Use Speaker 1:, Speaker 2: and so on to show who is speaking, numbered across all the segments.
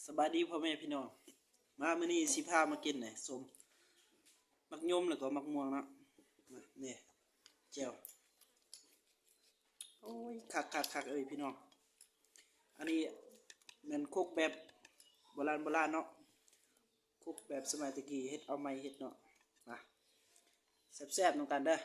Speaker 1: สบายดีพ่อแม่พี่น้องมามื้อนี้สิพามากินหน่อยส้มมักยมแล้วก็มักม่วงเนาะนี่แจ่วโอ้ยคักเอ้ยพี่น้องอันนี้แม่นคุกแบบโบราณเนาะคุกแบบสมัยตะกี้เฮ็ดเอาไม้เฮ็ดเนาะมาแซ่บๆนำกันเด้อ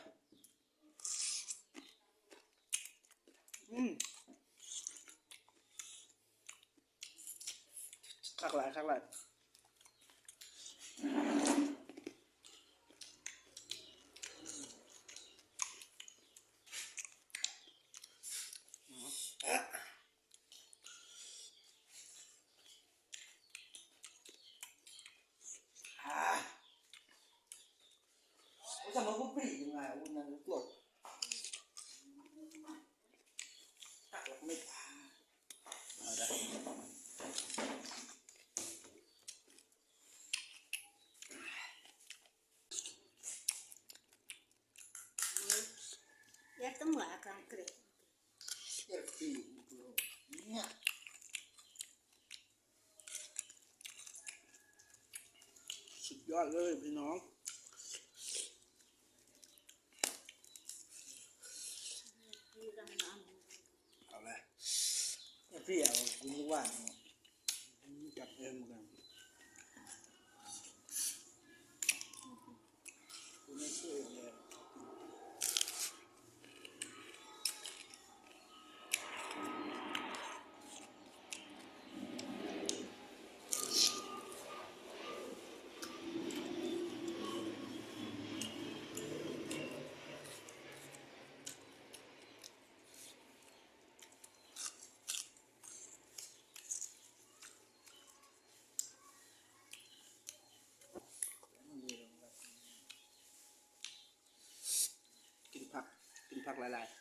Speaker 1: คักหลายจะมาพูดปียังไงวันนั้นกดตักแล้วไม่พาเอาได้
Speaker 2: Ya temu akan kere.
Speaker 1: เจ็บปีเนี่ยสุดยอดเลยพี่น้องเอาเลยพี่เอาคุณลูกว่านจับเองเหมือนกันคุณไม่ช่วยเลยกินผักหลายๆ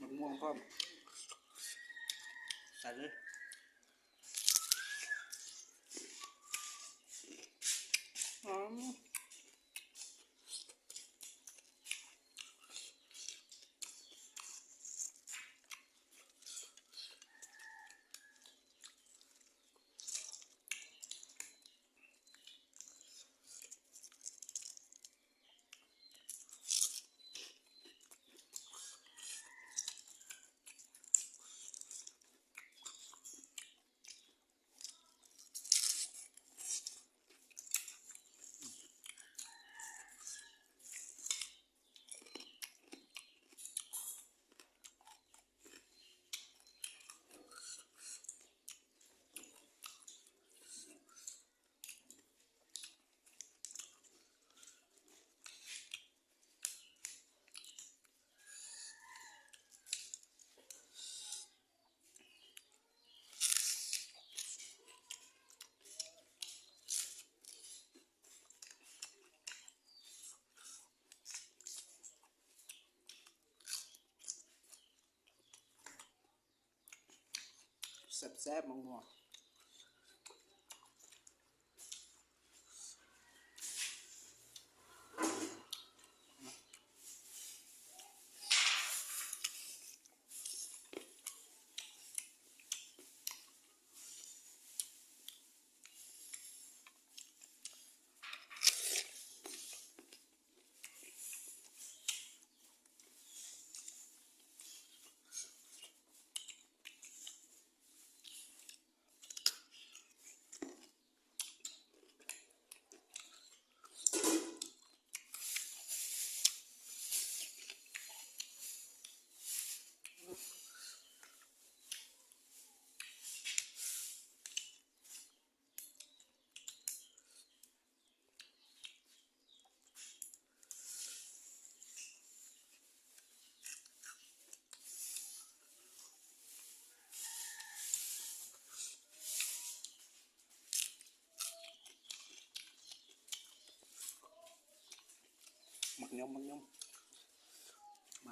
Speaker 1: มะม่วงก็ใส่เลยหอมแซ่บๆมะม่วงมักยมมา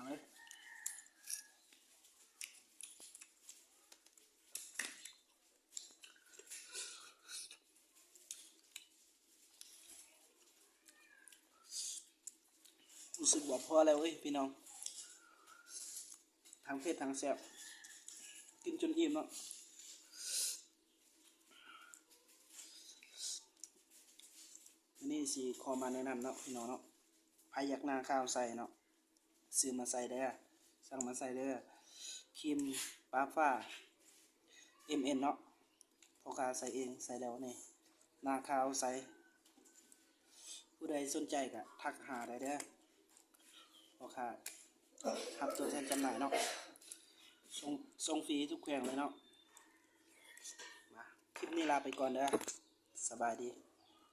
Speaker 1: เลย รู้สึกว่าพอแล้วเว้ยพี่น้องทั้งเผ็ดทั้งแซ่บกินจนอิ่มเนาะอันนี้สิขอมาแนะนำเนาะพี่น้องเนาะใครอยากหน้าข้าวใส่เนาะซื้อมาใส่ได้อสั่งมาใส่ได้อครีมป้าฟ้า MN เนาะพอค้าใส่เองใส่แล้วนี่หน้าข้าวใส่ผู้ใดสนใจก็ทักหาได้เด้อพอค้าทับตัวแทนจำหน่ายเนาะส่งฟรีทุกแขวงเลยเนาะมาคลิปนี้ลาไปก่อนเด้อสบายดี